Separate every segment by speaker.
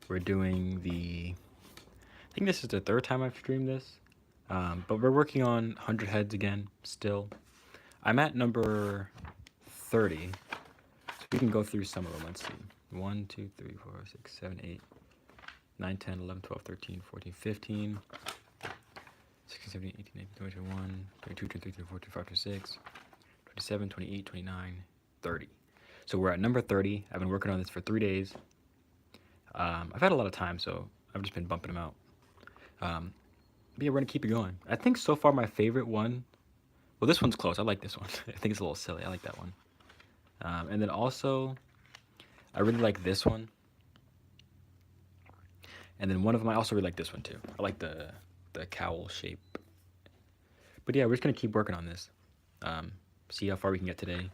Speaker 1: We're doing I think this is the third time I've streamed this, but we're working on 100 heads again still. I'm at number 30, so we can go through some of them. Let's see. 1, 2, 3, 4, 6, 7, 8, 9, 10, 11, 12, 13, 14, 15, 16, 17, 18, 19, 20, 21, 22, 23, 24, 25, 26, 27, 28, 29, 30. So we're at number 30. I've been working on this for 3 days. I've had a lot of time, so I've just been bumping them out. But yeah, we're gonna keep it going. I think so far my favorite one. Well, this one's close. I like this one. I think it's a little silly. I like that one. And then also, I really like this one. And then one of them I also really like this one too. I like the cowl shape. But yeah, we're just gonna keep working on this. See how far we can get today.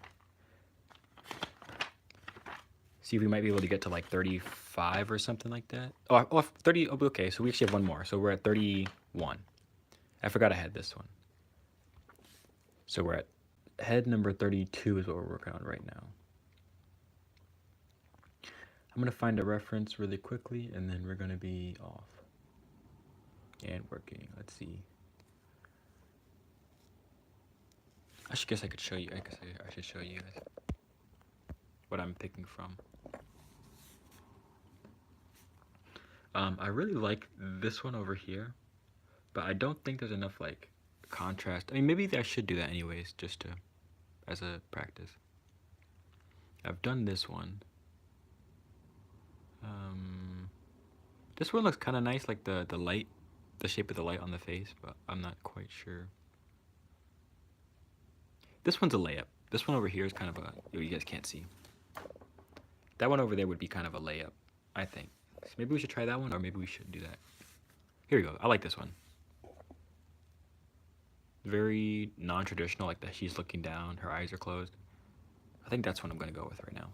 Speaker 1: See if we might be able to get to like 35 or something like that. Oh, 30. Okay, so we actually have one more. So we're at 31. I forgot I had this one. So we're at head number 32 is what we're working on right now. I'm going to find a reference really quickly, and then we're going to be off and working. Let's see. I could show you. I should show you guys what I'm picking from. I really like this one over here, but I don't think there's enough like contrast. I mean, maybe I should do that anyways, just to as a practice. I've done this one. This one looks kind of nice, like the light, the shape of the light on the face, but I'm not quite sure. This one's a layup. This one over here is kind of a, you guys can't see. That one over there would be kind of a layup, I think. So maybe we should try that one, or maybe we shouldn't do that. Here we go. I like this one. Very non-traditional, like that she's looking down, her eyes are closed. I think that's what I'm going to go with right now.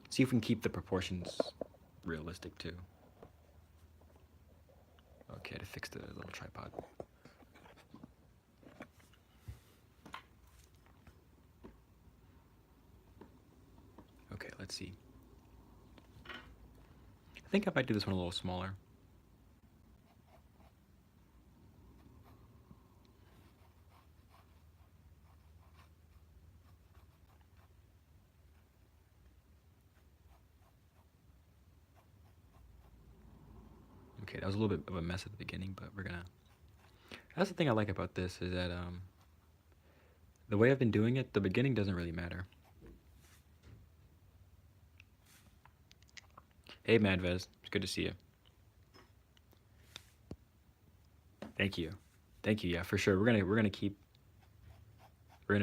Speaker 1: See if we can keep the proportions realistic too. Okay, to fix the little tripod. Okay, let's see. I think I might do this one a little smaller. Okay, that was a little bit of a mess at the beginning, but we're gonna... That's the thing I like about this, is that the way I've been doing it, the beginning doesn't really matter. Hey, Madvez, it's good to see you. Thank you. Thank you, yeah, for sure. We're gonna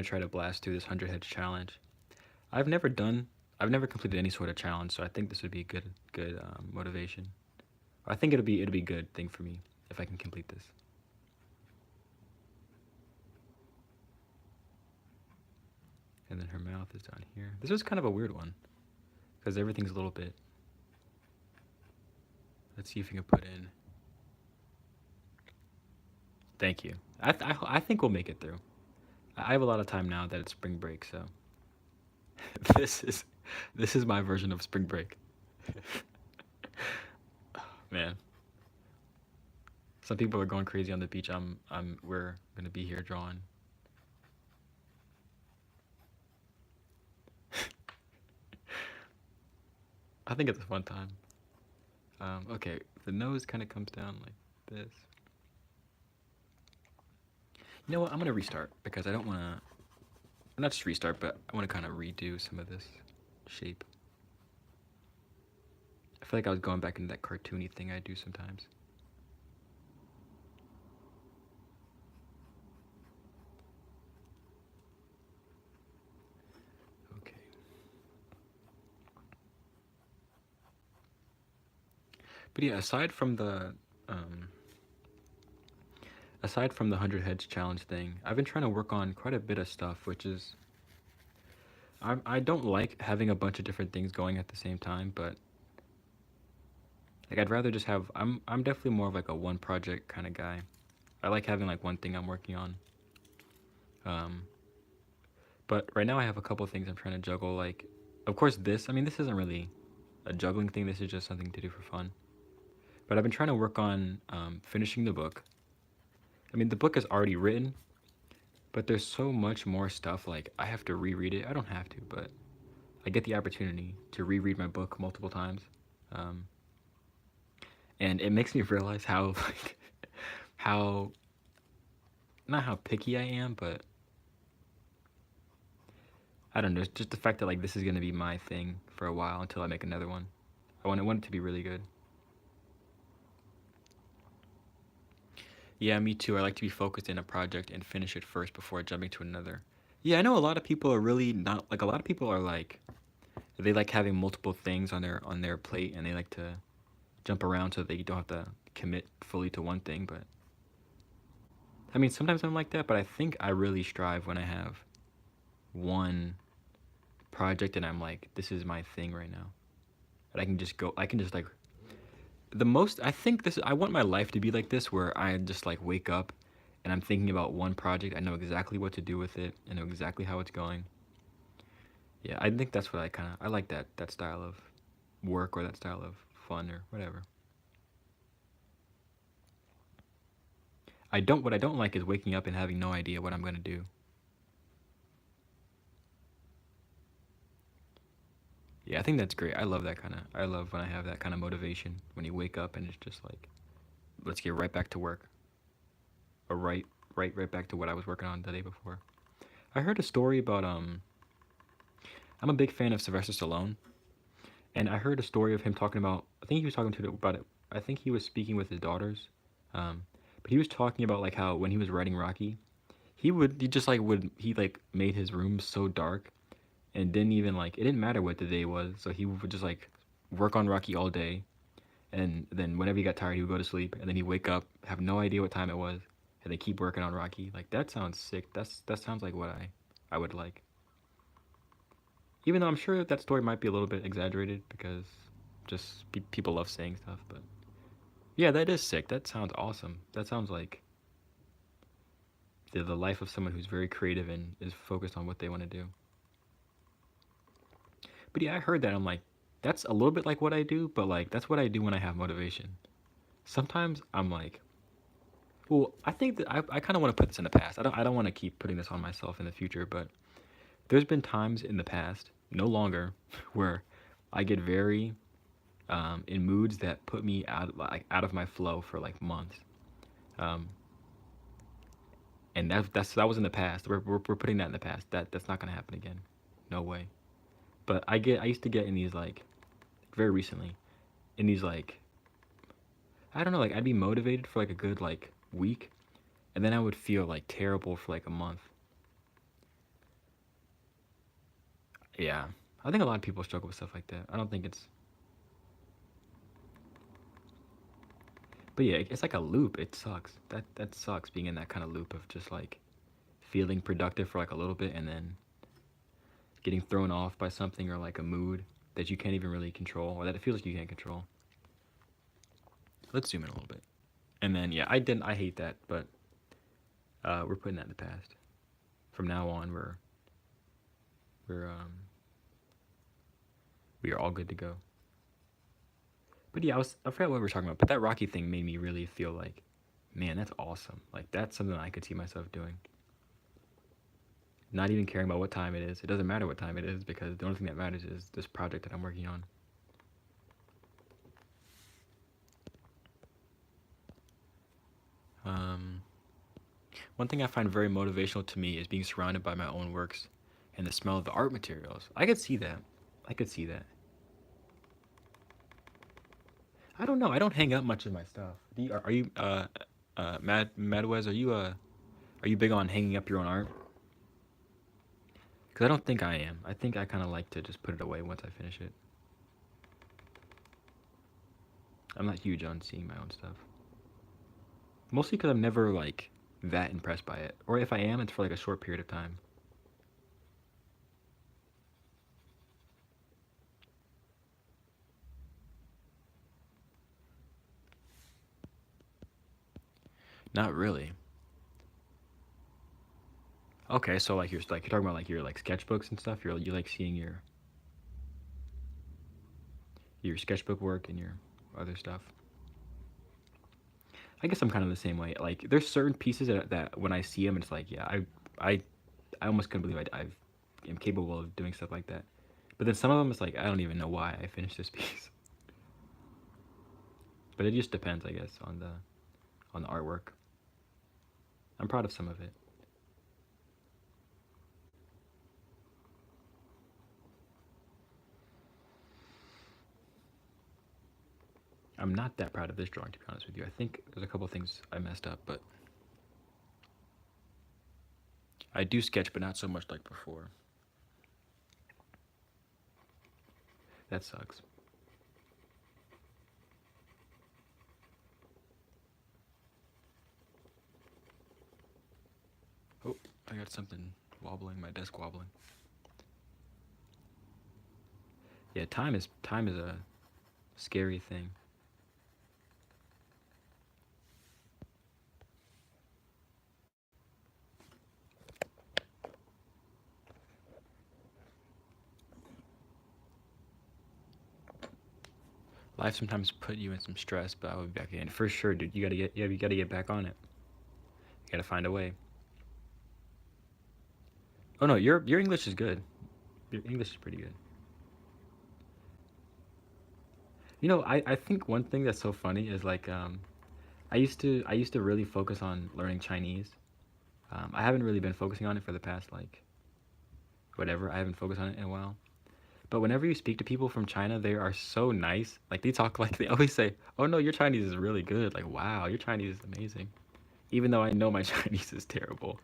Speaker 1: try to blast through this 100 heads challenge. I've never completed any sort of challenge, so I think this would be good motivation. I think it'll be a good thing for me if I can complete this. And then her mouth is down here. This was kind of a weird one because everything's a little bit. Let's see if we can put in. Thank you. I think we'll make it through. I have a lot of time now that it's spring break, so this is my version of spring break. Man, some people are going crazy on the beach. We're gonna be here drawing. I think it's a fun time. Okay, the nose kind of comes down like this. You know what? I'm gonna restart because I don't want to. Not just restart, but I want to kind of redo some of this shape. I feel like I was going back into that cartoony thing I do sometimes. Okay. But yeah, aside from the 100 heads challenge thing, I've been trying to work on quite a bit of stuff, which is I don't like having a bunch of different things going at the same time, but like I'd rather just have I'm definitely more of like a one project kind of guy. I like having like one thing I'm working on. But right now I have a couple of things I'm trying to juggle, like of course this, I mean this isn't really a juggling thing. This is just something to do for fun. But I've been trying to work on finishing the book. I mean, the book is already written, but there's so much more stuff. Like, I have to reread it. I don't have to, but I get the opportunity to reread my book multiple times. Um, and it makes me realize how, like, how, not how picky I am, but I don't know. It's just the fact that, like, this is going to be my thing for a while until I make another one. I want it to be really good. Yeah, me too. I like to be focused in a project and finish it first before jumping to another. Yeah, I know a lot of people are really not like a lot of people are like they like having multiple things on their plate and they like to jump around so they don't have to commit fully to one thing, but I mean, sometimes I'm like that, but I think I really strive when I have one project and I'm like this is my thing right now. And I can just like the most I think this I want my life to be like this where I just like wake up and I'm thinking about one project. I know exactly what to do with it. I know exactly how it's going. Yeah, I think that's what I like that style of work or that style of fun or whatever. What I don't like is waking up and having no idea what I'm going to do. Yeah, I think that's great. I love when I have that kind of motivation when you wake up and it's just like let's get right back to work or right back to what I was working on the day before. I heard a story about I'm a big fan of Sylvester Stallone, and I heard a story of him talking about. I think he was talking to about it. I think he was speaking with his daughters, um, but he was talking about like how when he was writing Rocky, he just like would he like made his room so dark and didn't even like it didn't matter what the day was, so he would just like work on Rocky all day, and then whenever he got tired, he would go to sleep, and then he'd wake up, have no idea what time it was, and then keep working on Rocky. Like that sounds sick. That sounds like what I would like. Even though I'm sure that story might be a little bit exaggerated because people love saying stuff, but yeah, that is sick. That sounds awesome. That sounds like the life of someone who's very creative and is focused on what they want to do. But yeah, I heard that. I'm like, that's a little bit like what I do, but like that's what I do when I have motivation. Sometimes I'm like, well, I think that I kind of want to put this in the past. I don't want to keep putting this on myself in the future, but there's been times in the past, no longer, where I get very in moods that put me out of my flow for like months. Um, and that was in the past. We're putting that in the past. That's not gonna happen again. No way. But I used to get in these like very recently in these like I don't know like I'd be motivated for like a good like week, and then I would feel like terrible for like a month. Yeah, I think a lot of people struggle with stuff like that. I don't think it's but yeah, it's like a loop. It sucks. That sucks being in that kind of loop of just like feeling productive for like a little bit and then getting thrown off by something or like a mood that you can't even really control or that it feels like you can't control. Let's zoom in a little bit. And then yeah, I hate that, but we're putting that in the past. From now on, we're we are all good to go. But yeah, I forgot what we were talking about, but that Rocky thing made me really feel like, man, that's awesome. Like that's something I could see myself doing. Not even caring about what time it is. It doesn't matter what time it is because the only thing that matters is this project that I'm working on. Um, One thing I find very motivational to me is being surrounded by my own works and the smell of the art materials. I could see that. I could see that. I don't know. I don't hang up much of my stuff. Are you Madwez? Are you big on hanging up your own art? Because I don't think I am. I think I kind of like to just put it away once I finish it. I'm not huge on seeing my own stuff. Mostly because I'm never like that impressed by it, or if I am, it's for like a short period of time. Not really. Okay, so like you're talking about like your like sketchbooks and stuff. You like seeing your your sketchbook work and your other stuff. I guess I'm kind of the same way. Like, there's certain pieces that when I see them, it's like, yeah, I, I almost couldn't believe I'm capable of doing stuff like that. But then some of them, it's like, I don't even know why I finished this piece. But it just depends, I guess, on the artwork. I'm proud of some of it. I'm not that proud of this drawing, to be honest with you. I think there's a couple things I messed up, but I do sketch, but not so much like before. That sucks. Oh, I got something wobbling, my desk wobbling. Yeah, time is a scary thing. Life sometimes put you in some stress, but I'll be back in for sure, dude. You gotta get back on it. You gotta find a way. Oh no, your English is good. Your English is pretty good. I think one thing that's so funny is like I used to really focus on learning Chinese. I haven't really been focusing on it for the past like whatever. I haven't focused on it in a while. But whenever you speak to people from China, they are so nice. Like they talk like they always say, "Oh no, your Chinese is really good." Like, "Wow, your Chinese is amazing." Even though I know my Chinese is terrible.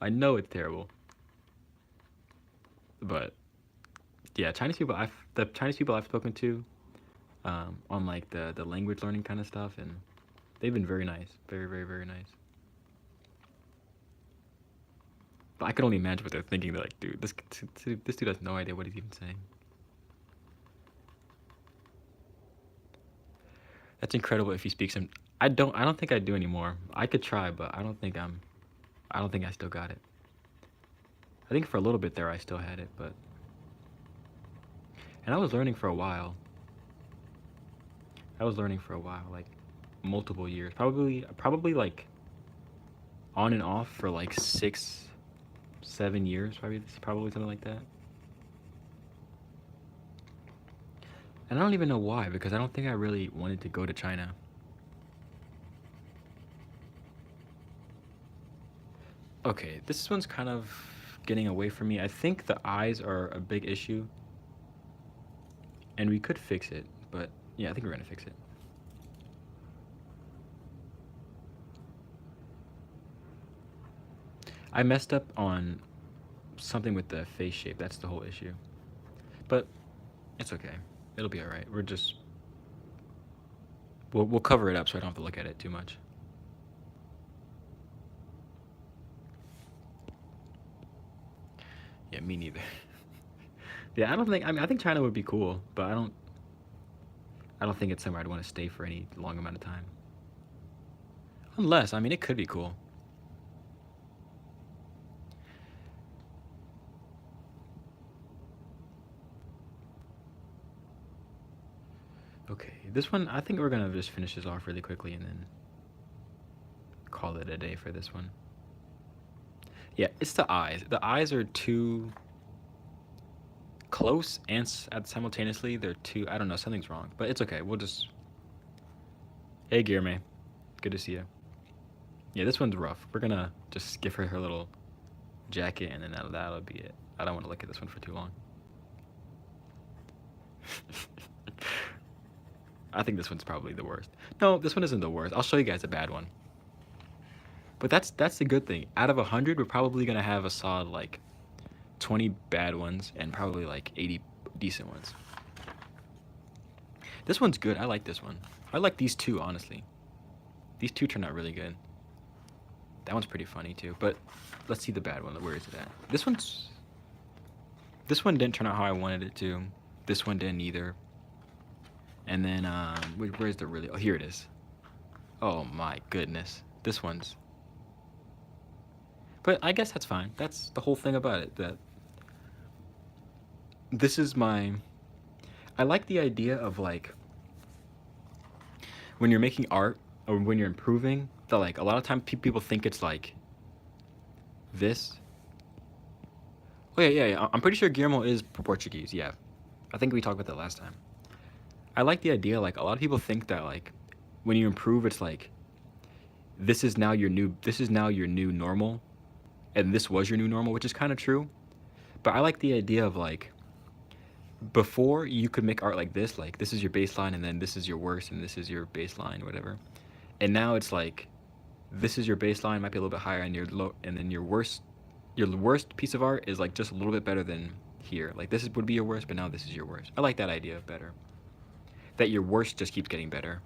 Speaker 1: I know it's terrible. But yeah, the Chinese people I've spoken to on like the language learning kind of stuff, and they've been very nice, very very very nice. But I can only imagine what they're thinking. They're like, dude, this dude has no idea what he's even saying. That's incredible if he speaks some. I don't think I do anymore. I could try, but I don't think I still got it. I think for a little bit there I still had it, but and I was learning for a while. I was learning for a while, like multiple years. Probably like on and off for like 6, 7 years, probably something like that. And I don't even know why, because I don't think I really wanted to go to China. Okay, this one's kind of getting away from me. I think the eyes are a big issue, and we could fix it, but yeah, I think we're gonna fix it. I messed up on something with the face shape. That's the whole issue. But it's okay. It'll be all right. We'll cover it up so I don't have to look at it too much. Yeah, me neither. Yeah, I think China would be cool, but I don't think it's somewhere I'd want to stay for any long amount of time. Unless, I mean, it could be cool. Okay, this one, I think we're gonna just finish this off really quickly and then call it a day for this one. Yeah, it's the eyes. The eyes are too close and simultaneously they're too. I don't know. Something's wrong, but it's okay. We'll just. Hey, Guillermo, good to see you. Yeah, this one's rough. We're gonna just give her her little jacket, and then that'll be it. I don't want to look at this one for too long. I think this one's probably the worst. No, this one isn't the worst. I'll show you guys a bad one. But that's the good thing. Out of 100, we're probably gonna have a solid like 20 bad ones and probably like 80 decent ones. This one's good. I like this one. I like these two, honestly. These two turned out really good. That one's pretty funny too. But let's see the bad one. Where is it at? This one didn't turn out how I wanted it to. This one didn't either. And then where's the really? Oh, here it is. Oh my goodness. This one's. But I guess that's fine. That's the whole thing about it. That this is my. I like the idea of like when you're making art or when you're improving, that like a lot of times people think it's like this. Oh yeah. I'm pretty sure Guillermo is Portuguese. Yeah, I think we talked about that last time. I like the idea. Like a lot of people think that like when you improve, it's like this is now your new normal, and this was your new normal, which is kind of true. But I like the idea of like before you could make art like this is your baseline, and then this is your worst, and this is your baseline, whatever. And now it's like this is your baseline, might be a little bit higher, and your low, and then your worst piece of art is like just a little bit better than here. Like would be your worst, but now this is your worst. I like that idea better. That your worst just keeps getting better.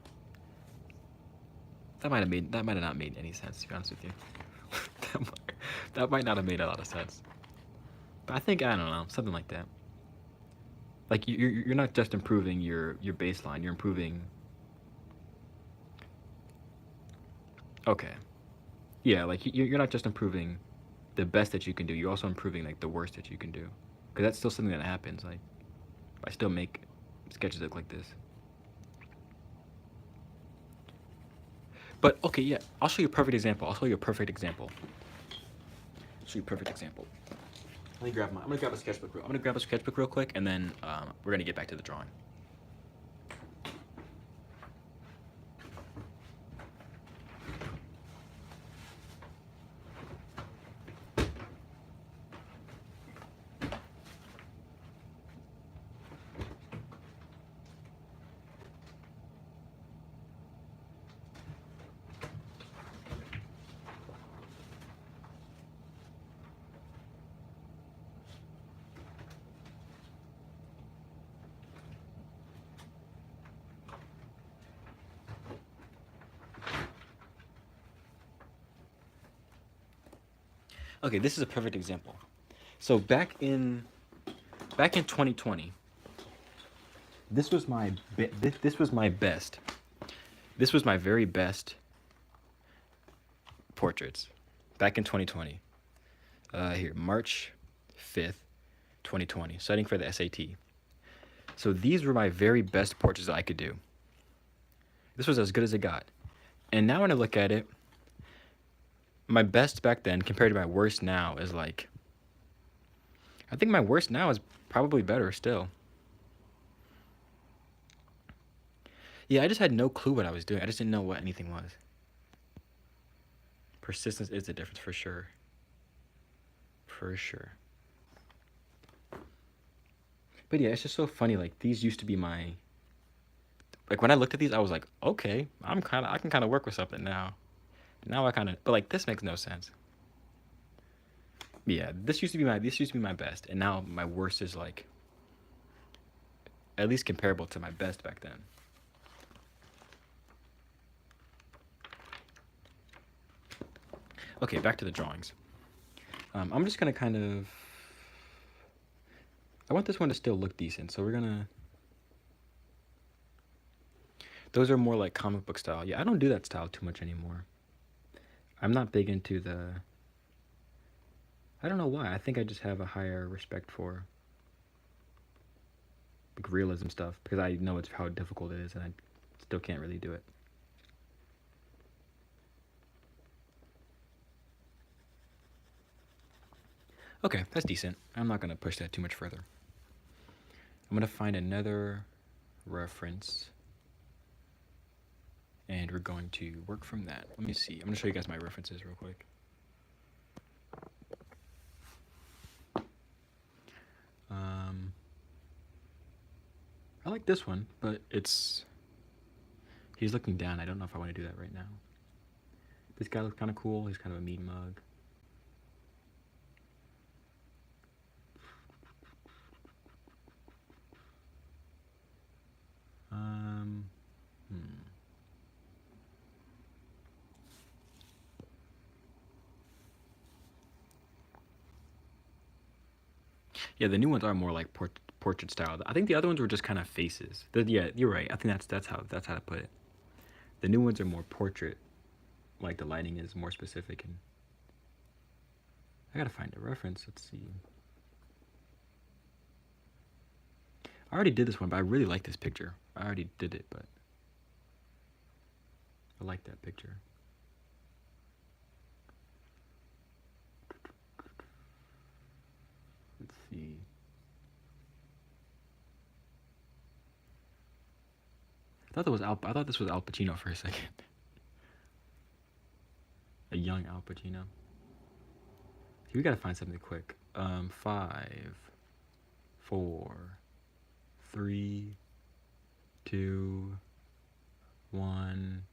Speaker 1: That might have not made any sense, to be honest with you. that might not have made a lot of sense. But I think I don't know, something like that. Like you're not just improving your baseline, you're improving. Okay. Yeah, like you're not just improving the best that you can do. You're also improving like the worst that you can do, because that's still something that happens. Like I still make sketches look like this. But okay, yeah, I'll show you a perfect example. I'll show you a perfect example. Let me grab I'm gonna grab a sketchbook. I'm gonna grab a sketchbook real quick, and then we're gonna get back to the drawing. Okay, this is a perfect example. So back in 2020, this was my best. This was my very best portraits back in 2020. Here, March 5th, 2020, studying for the SAT. So these were my very best portraits that I could do. This was as good as it got. And now when I look at it, my best back then compared to my worst now is like, I think my worst now is probably better still. Yeah, I just had no clue what I was doing. I just didn't know what anything was. Persistence is the difference for sure. For sure. But yeah, it's just so funny. Like these used to be my, like when I looked at these, I was like, okay, I can kind of work with something now. Now I kind of, but like this makes no sense. Yeah, this used to be my best, and now my worst is like at least comparable to my best back then. Okay, back to the drawings. I'm just gonna kind of, I want this one to still look decent, so we're gonna, those are more like comic book style. Yeah, I don't do that style too much anymore. I'm not big into the, I don't know why. I think I just have a higher respect for like realism stuff, because I know it's how difficult it is, and I still can't really do it. Okay, that's decent. I'm not gonna push that too much further. I'm gonna find another reference, and we're going to work from that. Let me see. I'm gonna show you guys my references real quick. I like this one, but he's looking down. I don't know if I want to do that right now. This guy looks kind of cool. He's kind of a mean mug. Yeah, the new ones are more like portrait style. I think the other ones were just kind of faces. Yeah, you're right. I think that's how to put it. The new ones are more portrait. Like the lighting is more specific, and I gotta find a reference. Let's see. I already did this one, but I really like this picture. I already did it, but I like that picture. Let's see. I thought this was Al Pacino for a second. A young Al Pacino. We gotta find something quick. 5, 4, 3, 2, 1.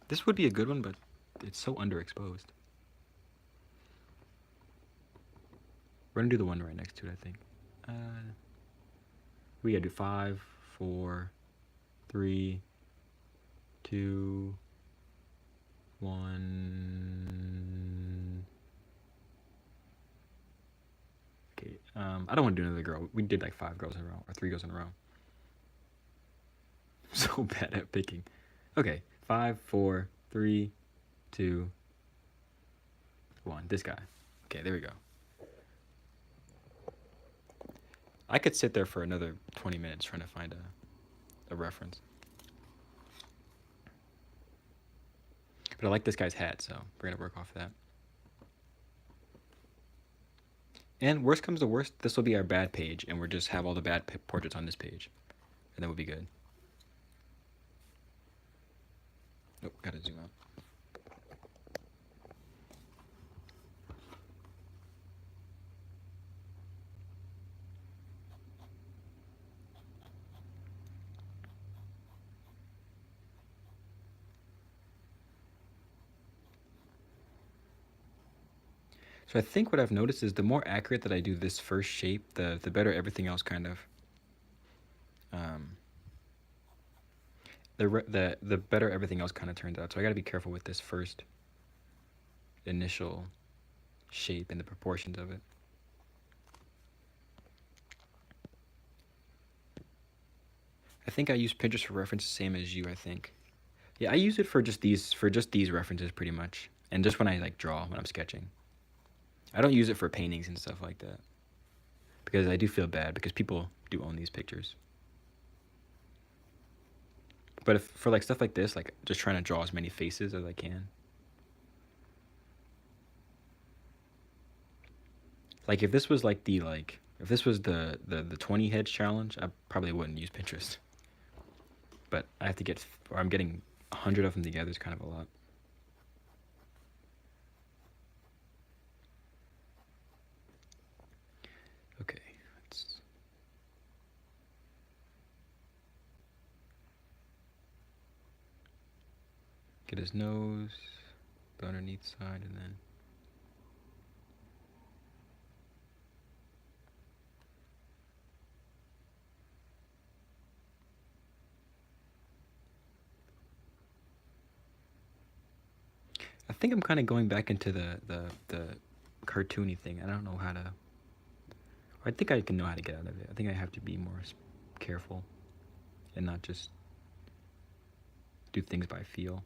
Speaker 1: This would be a good one, but it's so underexposed. We're gonna do the one right next to it, I think. We gotta do 5, 4, 3, 2, 1. Okay. I don't want to do another girl. We did like 5 girls in a row, or 3 girls in a row. I'm so bad at picking. Okay. 5, 4, 3, 2, 1. This guy. Okay, there we go. I could sit there for another 20 minutes trying to find a reference. But I like this guy's hat, so we're going to work off that. And worst comes to worst, this will be our bad page, and we'll just have all the bad portraits on this page. And that would be good. Nope, gotta zoom out. So I think what I've noticed is the more accurate that I do this first shape, the better everything else kind of. The better everything else kind of turns out. So I got to be careful with this first initial shape and the proportions of it. I think I use Pinterest for reference the same as you, I think. Yeah, I use it for just these references pretty much. And just when I like draw, when I'm sketching. I don't use it for paintings and stuff like that. Because I do feel bad because people do own these pictures. But if for like stuff like this, like just trying to draw as many faces as I can. Like if this was like if this was the 20 heads challenge, I probably wouldn't use Pinterest. But I have to get, or I'm getting 100 of them together is kind of a lot. Okay, let's get his nose, the underneath side, and then I think I'm kind of going back into the cartoony thing. I don't know how to. I think I can know how to get out of it. I think I have to be more careful and not just do things by feel.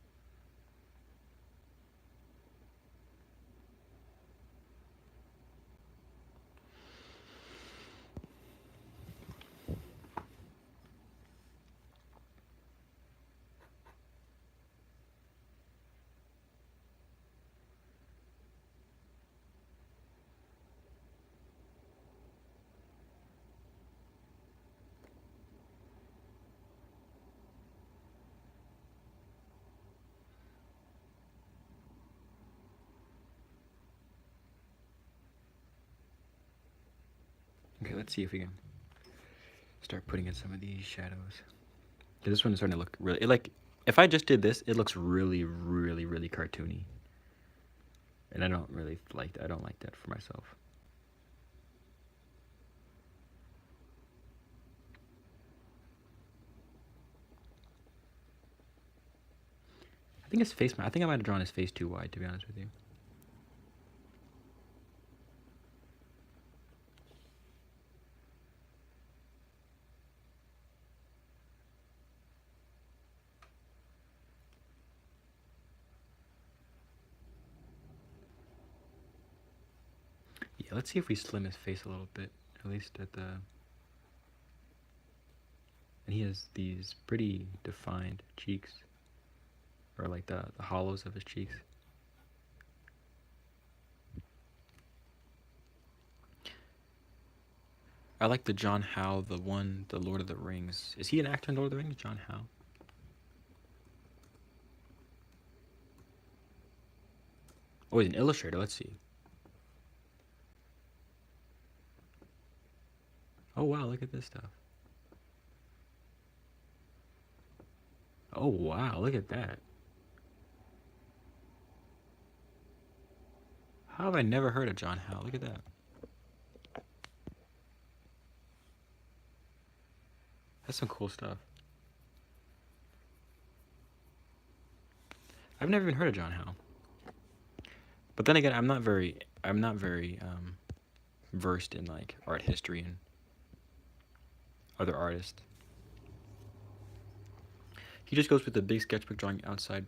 Speaker 1: Okay, let's see if we can start putting in some of these shadows. This one is starting to look really, like, if I just did this, it looks really, really, really cartoony. And I don't really like that. I don't like that for myself. I think his face, I think I might have drawn his face too wide, to be honest with you. Yeah, let's see if we slim his face a little bit. at least at the. And he has these pretty defined cheeks, or like the hollows of his cheeks. I like the John Howe, the Lord of the Rings. Is he an actor in Lord of the Rings, John Howe? Oh, he's an illustrator. Let's see. Oh wow, look at this stuff. Oh wow, look at that. How have I never heard of John Howe? Look at that. That's some cool stuff. I've never even heard of John Howe. But then again, I'm not very versed in like art history and other artists. He just goes with the big sketchbook drawing outside.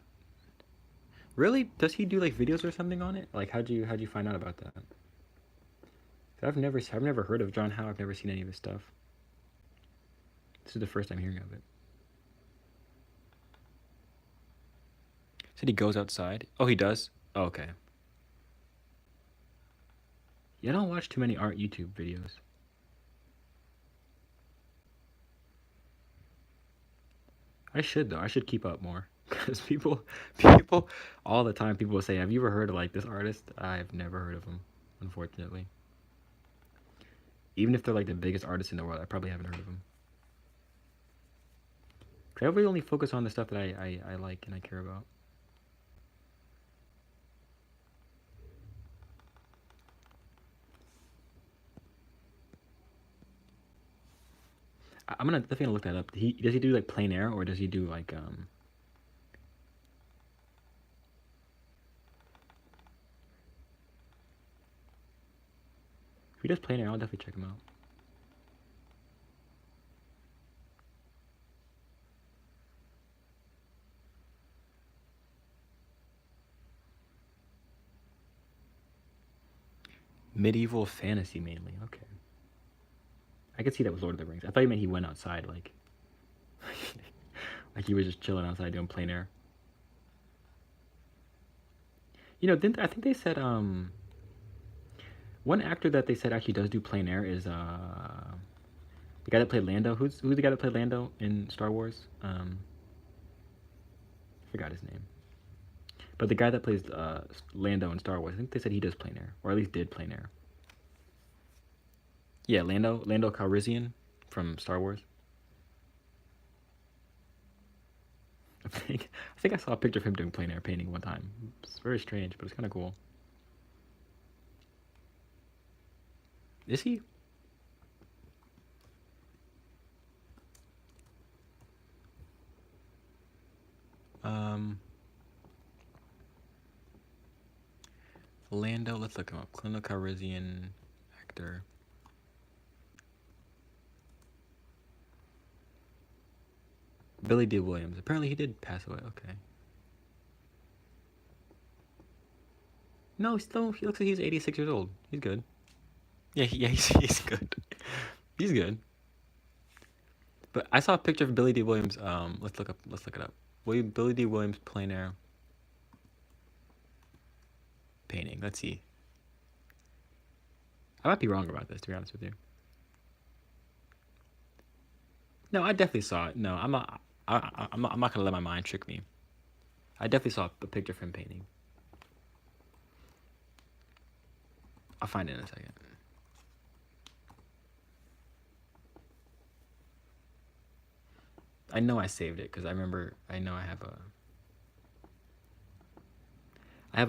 Speaker 1: Really? Does he do like videos or something on it? Like how'd you find out about that? I've never heard of John Howe. I've never seen any of his stuff. This is the first time hearing of it. Said he goes outside. Oh, he does? Oh, okay. Yeah, I don't watch too many art YouTube videos. I should though. I should keep up more. Because people all the time people will say, have you ever heard of like this artist? I've never heard of him, unfortunately. Even if they're like the biggest artists in the world, I probably haven't heard of them. I really only focus on the stuff that I like and I care about. I'm gonna definitely look that up. Does he do like plein air or does he do like if he does plein air, I'll definitely check him out. Medieval fantasy mainly. Okay. I could see that with Lord of the Rings. I thought you meant he went outside, like, like he was just chilling outside doing plein air. You know, didn't I think they said one actor that they said actually does do plein air is the guy that played Lando. Who's the guy that played Lando in Star Wars? I forgot his name. But the guy that plays Lando in Star Wars, I think they said he does plein air, or at least did plein air. Yeah, Lando Calrissian from Star Wars. I think I saw a picture of him doing plein air painting one time. It's very strange, but it's kind of cool. Is he? Lando, let's look him up. Lando Calrissian actor. Billy D. Williams. Apparently he did pass away. Okay. No, he looks like he's 86 years old. He's good. Yeah, he's good. He's good. But I saw a picture of Billy D. Williams. Let's look it up. Billy D. Williams plein air painting. Let's see. I might be wrong about this, to be honest with you. No, I definitely saw it. No, I'm not. I'm not gonna let my mind trick me. I definitely saw a picture of him painting. I'll find it in a second. I know I saved it because I remember. I know I have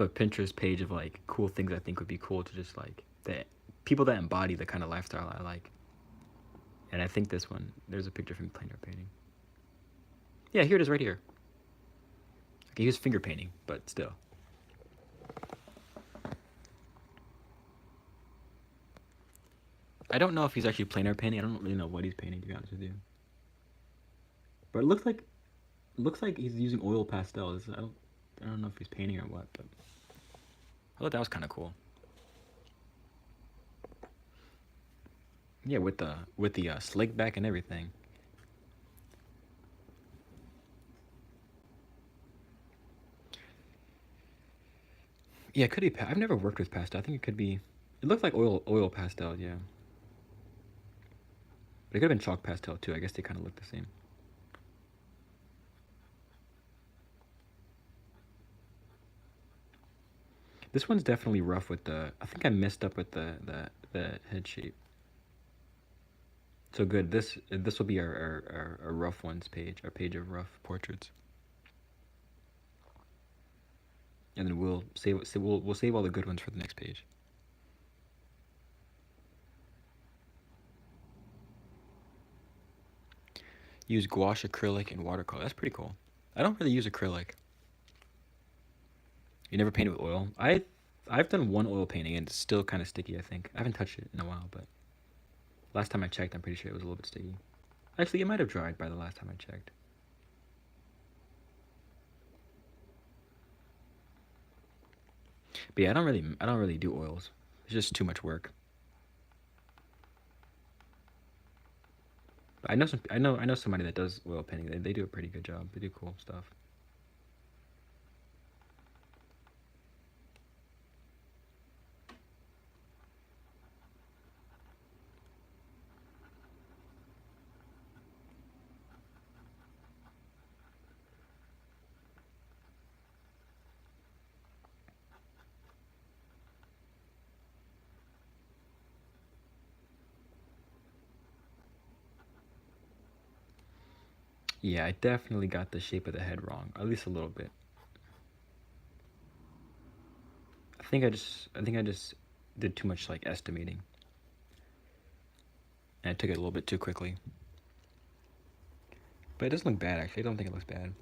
Speaker 1: a Pinterest page of like cool things I think would be cool to just like that people that embody the kind of lifestyle I like. And I think this one, there's a picture of him plein air painting. Yeah, here it is right here. Okay, he was finger painting, but still. I don't know if he's actually plein air painting. I don't really know what he's painting, to be honest with you. But it looks like he's using oil pastels. I don't know if he's painting or what, but I thought that was kind of cool. Yeah, with the slick back and everything. Yeah, it could be. I've never worked with pastel. I think it could be. It looked like oil pastel, yeah. But it could have been chalk pastel too. I guess they kind of look the same. This one's definitely rough with the. I think I messed up with the head shape. So good. This will be our rough ones page, our page of rough portraits, and then we'll save all the good ones for the next page. Use gouache, acrylic, and watercolor. That's pretty cool. I don't really use acrylic. You never painted with oil? I've done one oil painting and it's still kind of sticky. I think I haven't touched it in a while, but last time I checked, I'm pretty sure it was a little bit sticky. Actually, it might have dried by the last time I checked. But yeah, I don't really do oils. It's just too much work. But I know somebody that does oil painting. They do a pretty good job. They do cool stuff. Yeah, I definitely got the shape of the head wrong, at least a little bit. I think I just did too much like estimating, and I took it a little bit too quickly. But it doesn't look bad actually. I don't think it looks bad.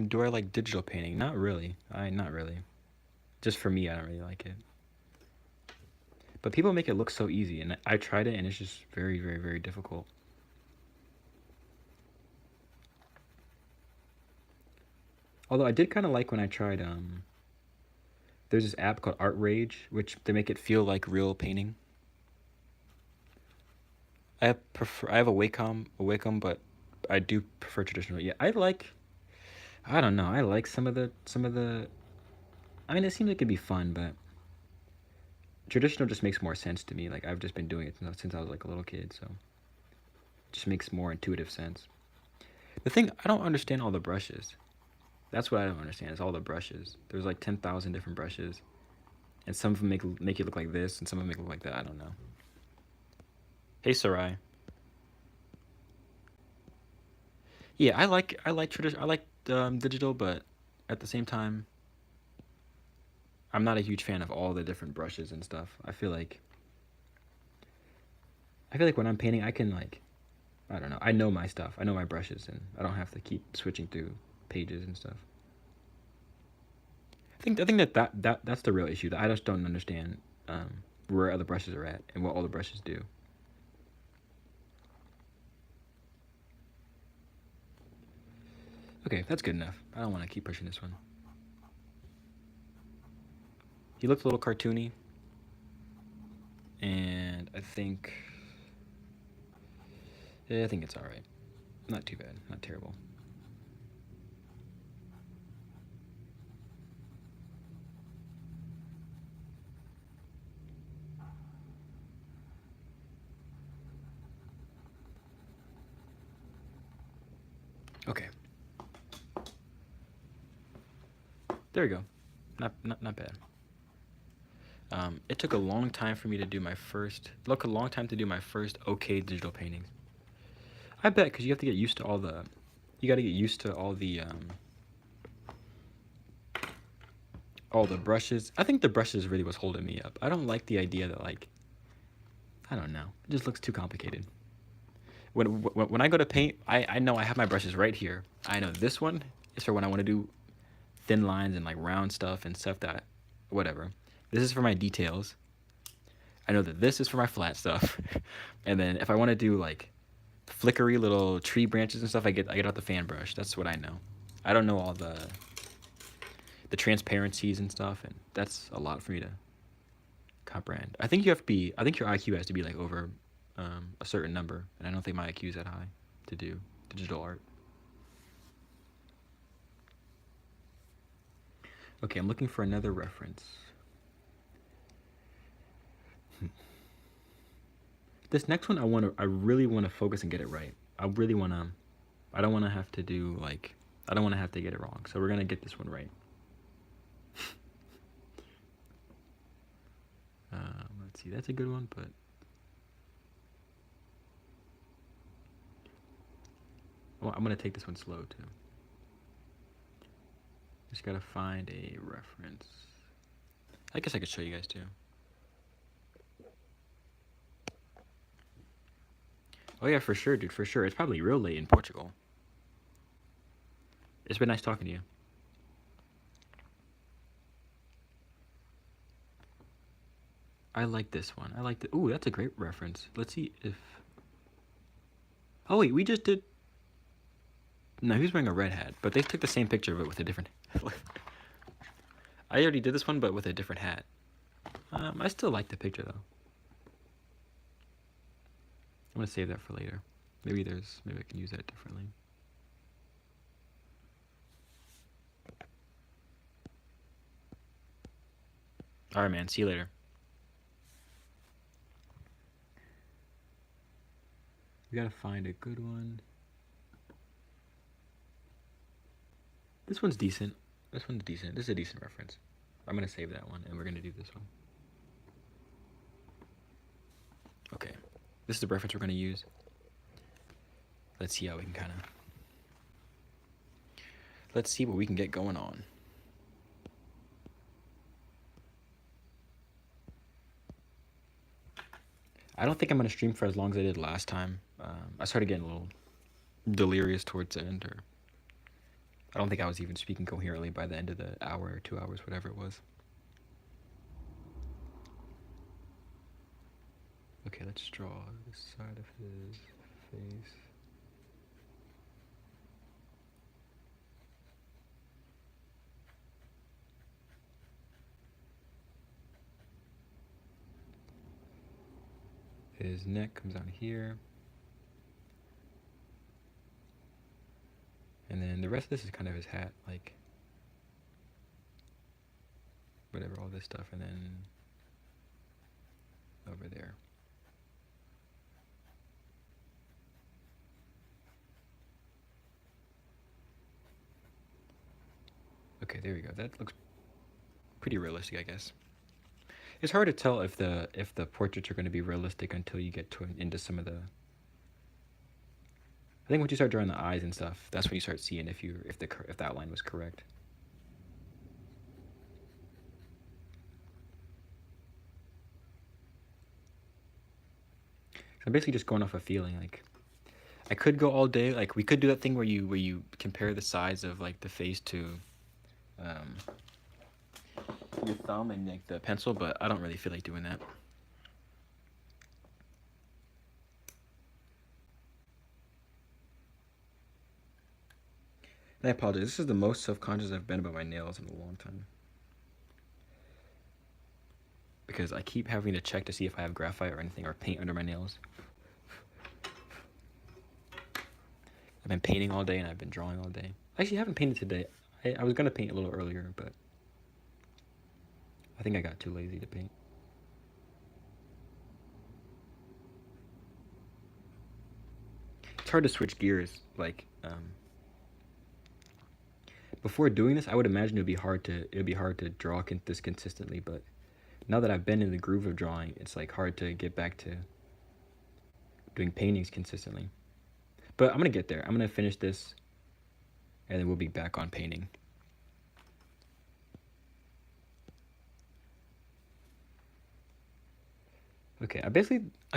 Speaker 1: Do I like digital painting? Not really. Not really. Just for me, I don't really like it. But people make it look so easy, and I tried it, and it's just very, very, very difficult. Although I did kind of like when I tried. There's this app called Art Rage, which they make it feel like real painting. I have a Wacom, but I do prefer traditional. Yeah, I like. I don't know. I like some of the. I mean, it seems like it'd be fun, but traditional just makes more sense to me. Like I've just been doing it since I was like a little kid, so it just makes more intuitive sense. The thing I don't understand all the brushes. That's what I don't understand. Is all the brushes. There's like 10,000 different brushes, and some of them make it look like this, and some of them make it look like that. I don't know. Hey, Sarai. Yeah, I like tradition. I like digital, but at the same time, I'm not a huge fan of all the different brushes and stuff. I feel like when I'm painting, I can like I don't know. I know my stuff. I know my brushes, and I don't have to keep switching through pages and stuff. I think that's the real issue. That I just don't understand where other brushes are at and what all the brushes do. Okay, that's good enough. I don't want to keep pushing this one. He looks a little cartoony, and I think it's all right. Not too bad. Not terrible. Okay. There we go. Not bad. It took a long time for me to do my first. It took a long time to do my first okay digital paintings. I bet because you have to get used to all the. You got to get used to all the brushes. I think the brushes really was holding me up. I don't like the idea that like. I don't know. It just looks too complicated. When I go to paint, I know I have my brushes right here. I know this one is for when I want to do thin lines and like round stuff and stuff that, whatever. This is for my details. I know that this is for my flat stuff. And then if I want to do like flickery little tree branches and stuff, I get out the fan brush. That's what I know. I don't know all the transparencies and stuff, and that's a lot for me to comprehend. I think your IQ has to be like over a certain number, and I don't think my IQ is that high to do digital art. Okay, I'm looking for another reference. This next one, I really want to focus and get it right. I don't want to have to do like, I don't want to have to get it wrong. So we're gonna get this one right. Let's see, that's a good one, but I'm gonna take this one slow too. Just gotta find a reference. I guess I could show you guys too. Oh yeah, for sure, dude, for sure. It's probably real late in Portugal. It's been nice talking to you. I like this one. I like the. Ooh, that's a great reference. Let's see if. Oh wait, we just did. No, he was wearing a red hat, but they took the same picture but with a different. I already did this one, but with a different hat. I still like the picture though. I'm gonna save that for later. Maybe I can use that differently. All right, man. See you later. We gotta find a good one. This one's decent. This one's decent. This is a decent reference. I'm gonna save that one, and we're gonna do this one. Okay. This is the reference we're gonna use. Let's see how we can kind of. Let's see what we can get going on. I don't think I'm gonna stream for as long as I did last time. I started getting a little delirious towards the end, or I don't think I was even speaking coherently by the end of the hour or 2 hours, whatever it was. Okay, let's draw the side of his face. His neck comes down here. And then the rest of this is kind of his hat, like whatever, all this stuff, and then over there. Okay, there we go. That looks pretty realistic, I guess. It's hard to tell if the portraits are going to be realistic until you get into some of the. I think once you start drawing the eyes and stuff, that's when you start seeing if the outline was correct. I'm basically just going off a feeling. Like, I could go all day. Like, we could do that thing where you compare the size of like the face to your thumb and like the pencil, but I don't really feel like doing that. And I apologize. This is the most self-conscious I've been about my nails in a long time. Because I keep having to check to see if I have graphite or anything or paint under my nails. I've been painting all day and I've been drawing all day. Actually, I haven't painted today. I was going to paint a little earlier, but I think I got too lazy to paint. It's hard to switch gears. Like, before doing this, I would imagine it would be hard to draw this consistently, but now that I've been in the groove of drawing, it's like hard to get back to doing paintings consistently. But I'm gonna get there. I'm gonna finish this, and then we'll be back on painting. Okay, I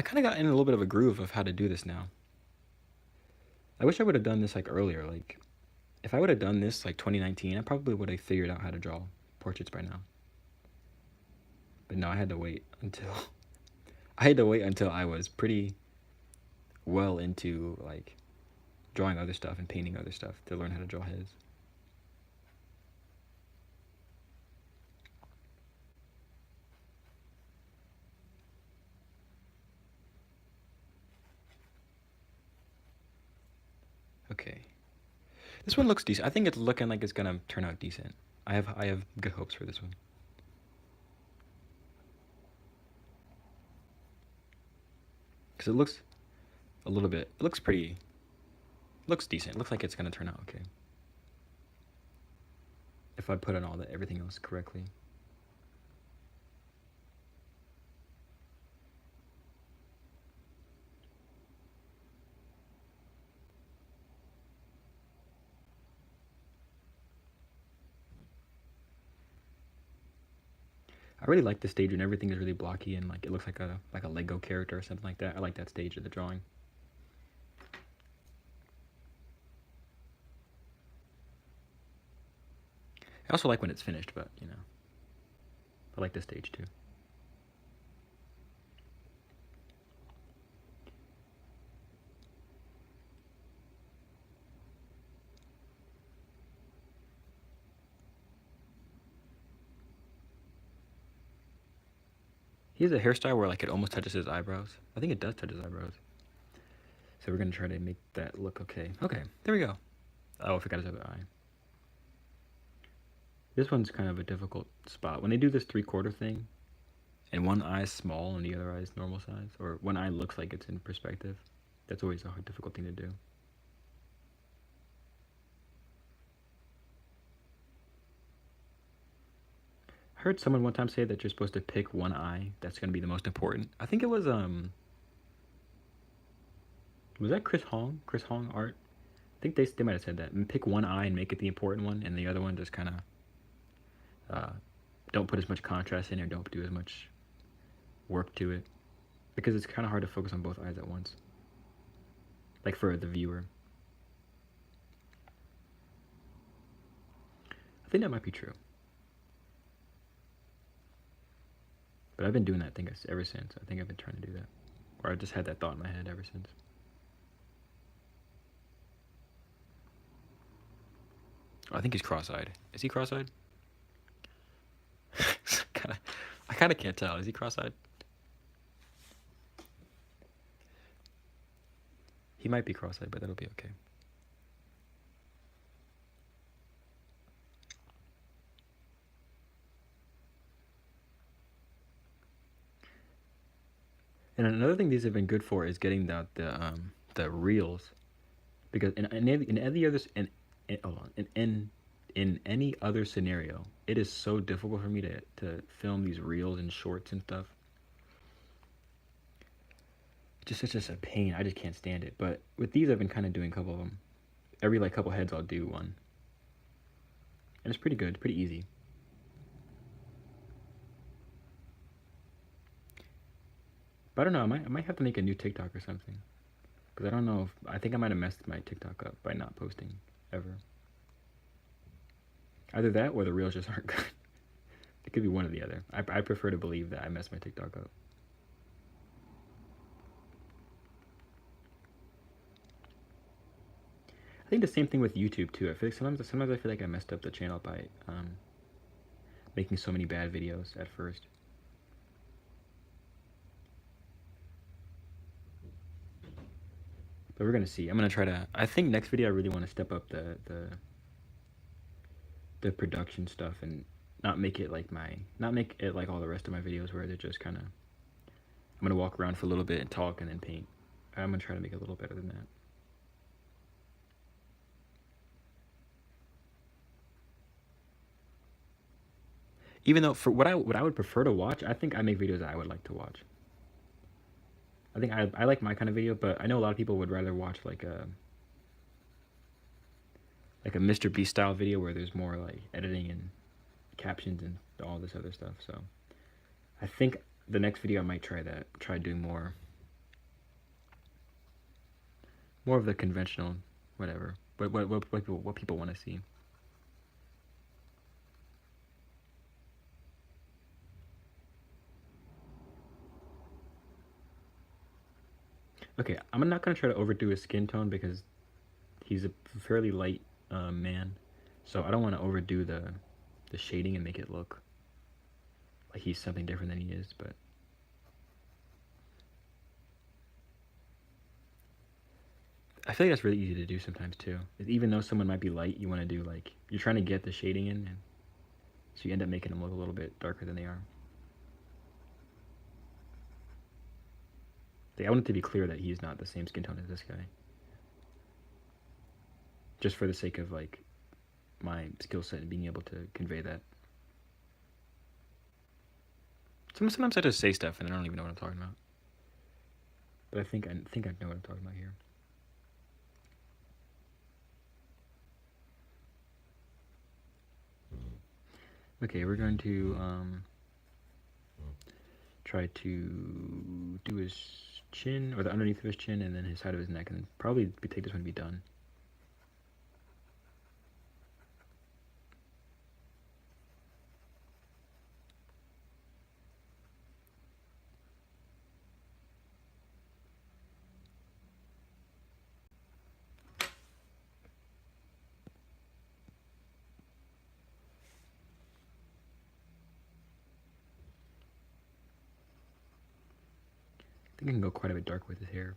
Speaker 1: kind of got in a little bit of a groove of how to do this now. I wish I would have done this like earlier. Like, If I would have done this like 2019, I probably would have figured out how to draw portraits by now. But no, I had to wait until I was pretty well into like drawing other stuff and painting other stuff to learn how to draw heads. Okay. This one looks decent. I think it's looking like it's gonna turn out decent. I have good hopes for this one. Because it looks a little bit, it looks pretty, looks decent. It looks like it's gonna turn out okay. If I put in everything else correctly. I really like the stage when everything is really blocky and like it looks like a Lego character or something like that. I like that stage of the drawing. I also like when it's finished, but you know, I like this stage too. He has a hairstyle where like it almost touches his eyebrows. I think it does touch his eyebrows. So we're gonna try to make that look okay. Okay, there we go. Oh, I forgot his other eye. This one's kind of a difficult spot. When they do this 3/4 thing, and one eye is small and the other eye is normal size, or one eye looks like it's in perspective, that's always a difficult thing to do. I heard someone one time say that you're supposed to pick one eye that's going to be the most important. I think it was that Chris Hong? Chris Hong art? I think they might have said that. And pick one eye and make it the important one, and the other one just kind of don't put as much contrast in or don't do as much work to it, because it's kind of hard to focus on both eyes at once. Like for the viewer. I think that might be true. But I've been doing that thing ever since. I think I've been trying to do that. Or I just had that thought in my head ever since. Oh, I think he's cross-eyed. Is he cross-eyed? I kind of can't tell. Is he cross-eyed? He might be cross-eyed, but that'll be okay. And another thing these have been good for is getting the reels, because in any other hold on, in any other scenario, it is so difficult for me to film these reels and shorts and stuff. It's just a pain. I just can't stand it. But with these, I've been kind of doing a couple of them. Every like couple heads, I'll do one, and it's pretty good, pretty easy. But I don't know. I might have to make a new TikTok or something, because I don't know if I think I might have messed my TikTok up by not posting ever. Either that or the reels just aren't good. It could be one or the other. I prefer to believe that I messed my TikTok up. I think the same thing with YouTube too. I feel like sometimes I feel like I messed up the channel by making so many bad videos at first. But we're gonna see. I'm gonna try to. I think next video I really want to step up the production stuff and not make it like all the rest of my videos where they're just kind of. I'm gonna walk around for a little bit and talk and then paint. I'm gonna try to make it a little better than that. Even though for what I would prefer to watch, I think I make videos that I would like to watch. I think I like my kind of video, but I know a lot of people would rather watch like a Mr. Beast style video where there's more like editing and captions and all this other stuff. So I think the next video I might try that. Try doing more of the conventional whatever. What people want to see. Okay, I'm not gonna try to overdo his skin tone because he's a fairly light man, so I don't want to overdo the shading and make it look like he's something different than he is. But I feel like that's really easy to do sometimes too. Even though someone might be light, you want to do like you're trying to get the shading in, and so you end up making them look a little bit darker than they are. I want it to be clear that he's not the same skin tone as this guy. Just for the sake of like my skill set and being able to convey that. Sometimes I just say stuff and I don't even know what I'm talking about. But I think I know what I'm talking about here. Okay, we're going to try to do his chin, or the underneath of his chin, and then his side of his neck, and probably take this one to be done. I think I can go quite a bit dark with his hair.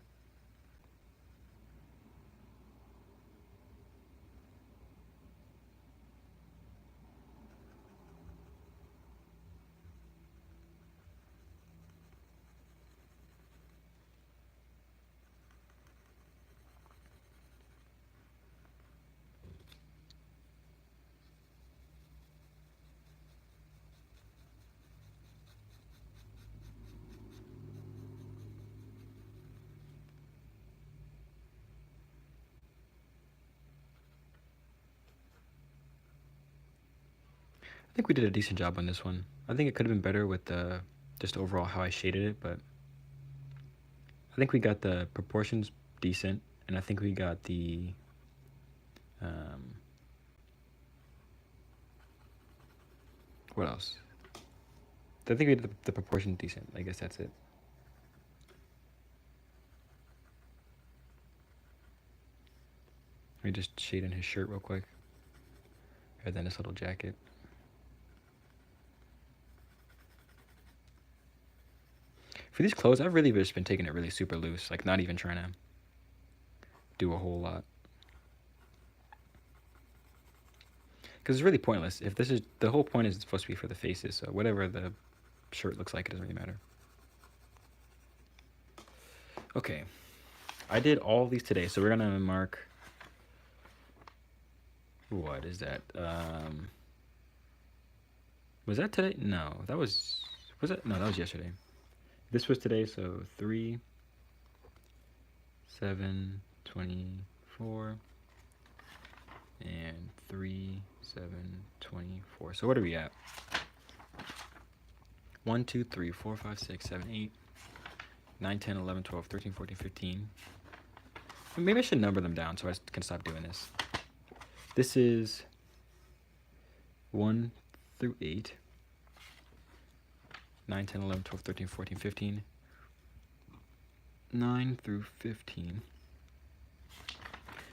Speaker 1: I think we did a decent job on this one. I think it could have been better with the just overall how I shaded it, but I think we got the proportions decent, and I think we got the what else? I think we did the proportion decent. I guess that's it. Let me just shade in his shirt real quick, and then this little jacket. For these clothes, I've really just been taking it really super loose, like not even trying to do a whole lot. Because it's really pointless. If this is, the whole point is it's supposed to be for the faces, so whatever the shirt looks like, it doesn't really matter. Okay, I did all of these today, so we're gonna mark, what is that? Was that today? No, was that? No, that was yesterday. This was today, so 3, 7, 24, and 3, 7, 24. So what are we at? 1, 2, 3, 4, 5, 6, 7, 8, 9, 10, 11, 12, 13, 14, 15. Maybe I should number them down so I can stop doing this. This is 1 through 8. 9, 10, 11, 12, 13, 14, 15. 9 through 15.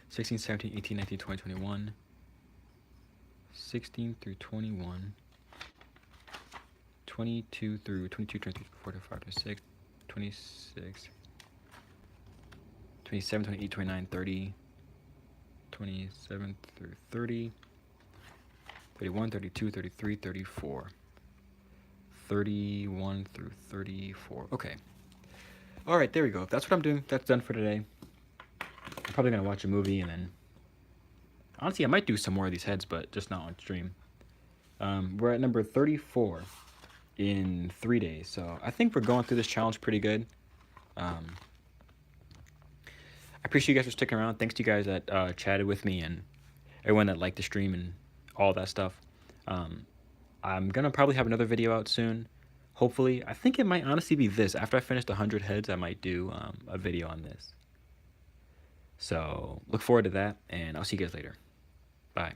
Speaker 1: 16, 17, 18, 19, 20, 21. 16 through 21. 22 through 22, 23, 24, 25, 26, 26. 27, 28, 29, 30. 27 through 30. 31, 32, 33, 34. 31 through 34. Okay. All right, there we go. That's what I'm doing. That's done for today. I'm probably going to watch a movie and then... Honestly, I might do some more of these heads, but just not on stream. We're at number 34 in 3 days, so I think we're going through this challenge pretty good. I appreciate you guys for sticking around. Thanks to you guys that chatted with me and everyone that liked the stream and all that stuff. I'm going to probably have another video out soon. Hopefully. I think it might honestly be this. After I finish the 100 heads, I might do a video on this. So look forward to that, and I'll see you guys later. Bye.